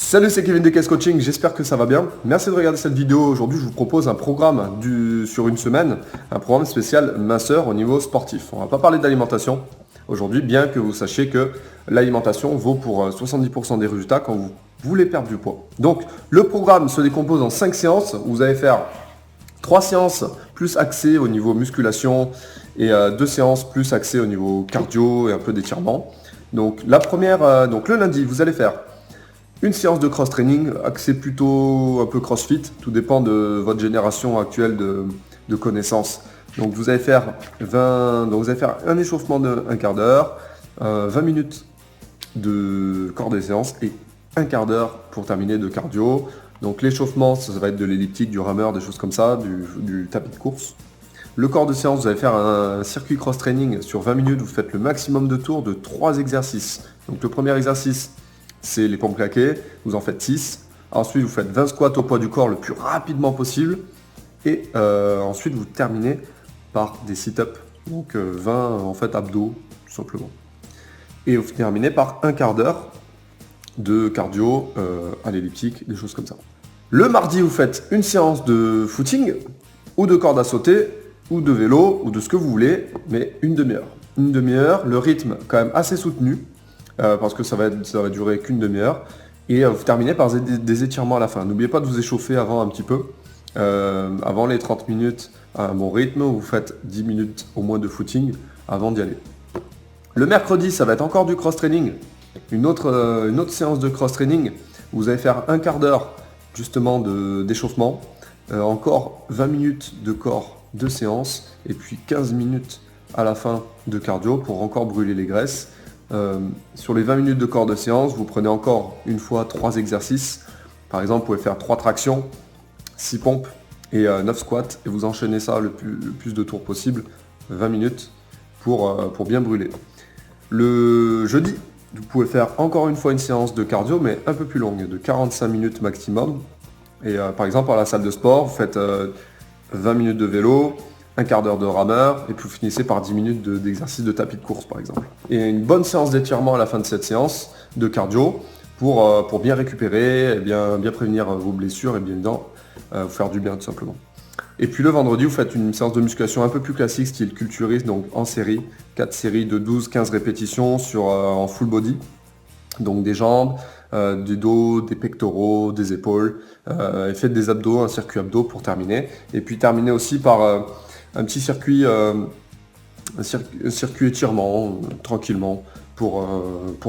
Salut, c'est Kevin de Caisse Coaching, j'espère que ça va bien. Merci de regarder cette vidéo. Aujourd'hui, je vous propose un programme sur une semaine, un programme spécial minceur au niveau sportif. On ne va pas parler d'alimentation aujourd'hui, bien que vous sachiez que l'alimentation vaut pour 70% des résultats quand vous voulez perdre du poids. Donc, le programme se décompose en 5 séances. Vous allez faire 3 séances plus axées au niveau musculation et 2 séances plus axées au niveau cardio et un peu d'étirement. Donc, la première, donc le lundi, vous allez faire une séance de cross-training axée plutôt un peu crossfit, tout dépend de votre génération actuelle de connaissances. Donc vous allez faire un échauffement de un quart d'heure, 20 minutes de corps de séance et un quart d'heure pour terminer de cardio. Donc l'échauffement, ça va être de l'elliptique, du rameur, des choses comme ça, du tapis de course. Le corps de séance, vous allez faire un circuit cross-training sur 20 minutes, vous faites le maximum de tours de 3 exercices. Donc le premier exercice, c'est les pompes claquées, vous en faites 6. Ensuite, vous faites 20 squats au poids du corps le plus rapidement possible. Et ensuite, vous terminez par des sit-ups. Donc 20 en fait abdos, tout simplement. Et vous terminez par un quart d'heure de cardio à l'elliptique, des choses comme ça. Le mardi, vous faites une séance de footing, ou de corde à sauter, ou de vélo, ou de ce que vous voulez, mais une demi-heure. Une demi-heure, le rythme quand même assez soutenu. Parce que ça va durer qu'une demi-heure. Et vous terminez par des étirements à la fin. N'oubliez pas de vous échauffer avant un petit peu. Avant les 30 minutes à un bon rythme, vous faites 10 minutes au moins de footing avant d'y aller. Le mercredi, ça va être encore du cross-training. Une autre séance de cross-training. Vous allez faire un quart d'heure justement d'échauffement. Encore 20 minutes de corps de séance. Et puis 15 minutes à la fin de cardio pour encore brûler les graisses. Sur les 20 minutes de corps de séance, vous prenez encore une fois 3 exercices. Par exemple, vous pouvez faire 3 tractions, 6 pompes et 9 squats. Et vous enchaînez ça le plus de tours possible, 20 minutes, pour bien brûler. Le jeudi, vous pouvez faire encore une fois une séance de cardio, mais un peu plus longue, de 45 minutes maximum. Et par exemple, à la salle de sport, vous faites 20 minutes de vélo, un quart d'heure de rameur, et puis vous finissez par 10 minutes d'exercice de tapis de course par exemple. Et une bonne séance d'étirement à la fin de cette séance de cardio pour bien récupérer, et bien prévenir vos blessures et bien évidemment vous faire du bien tout simplement. Et puis le vendredi, vous faites une séance de musculation un peu plus classique, style culturiste, donc en série, 4 séries de 12-15 répétitions en full body, donc des jambes, du dos, des pectoraux, des épaules, et faites des abdos, un circuit abdos pour terminer. Et puis terminer aussi par un petit circuit, circuit étirement, tranquillement, pour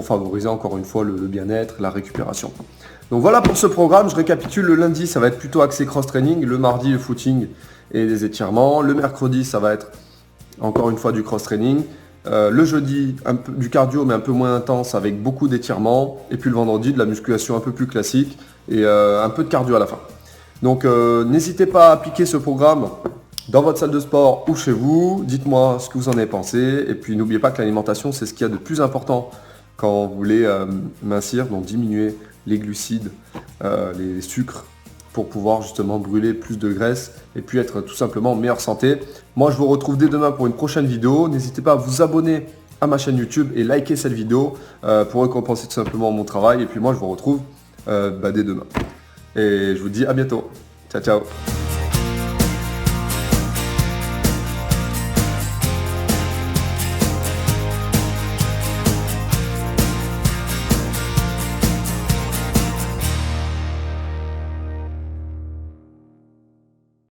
favoriser encore une fois le bien-être, la récupération. Donc voilà pour ce programme, je récapitule, le lundi ça va être plutôt axé cross-training, le mardi le footing et les étirements, le mercredi ça va être encore une fois du cross-training, le jeudi un peu du cardio mais un peu moins intense avec beaucoup d'étirements, et puis le vendredi de la musculation un peu plus classique et un peu de cardio à la fin. Donc n'hésitez pas à appliquer ce programme dans votre salle de sport ou chez vous, dites-moi ce que vous en avez pensé. Et puis n'oubliez pas que l'alimentation, c'est ce qu'il y a de plus important quand vous voulez mincir, donc diminuer les glucides, les sucres, pour pouvoir justement brûler plus de graisse et puis être tout simplement en meilleure santé. Moi, je vous retrouve dès demain pour une prochaine vidéo. N'hésitez pas à vous abonner à ma chaîne YouTube et liker cette vidéo pour récompenser tout simplement mon travail. Et puis moi, je vous retrouve dès demain. Et je vous dis à bientôt. Ciao, ciao.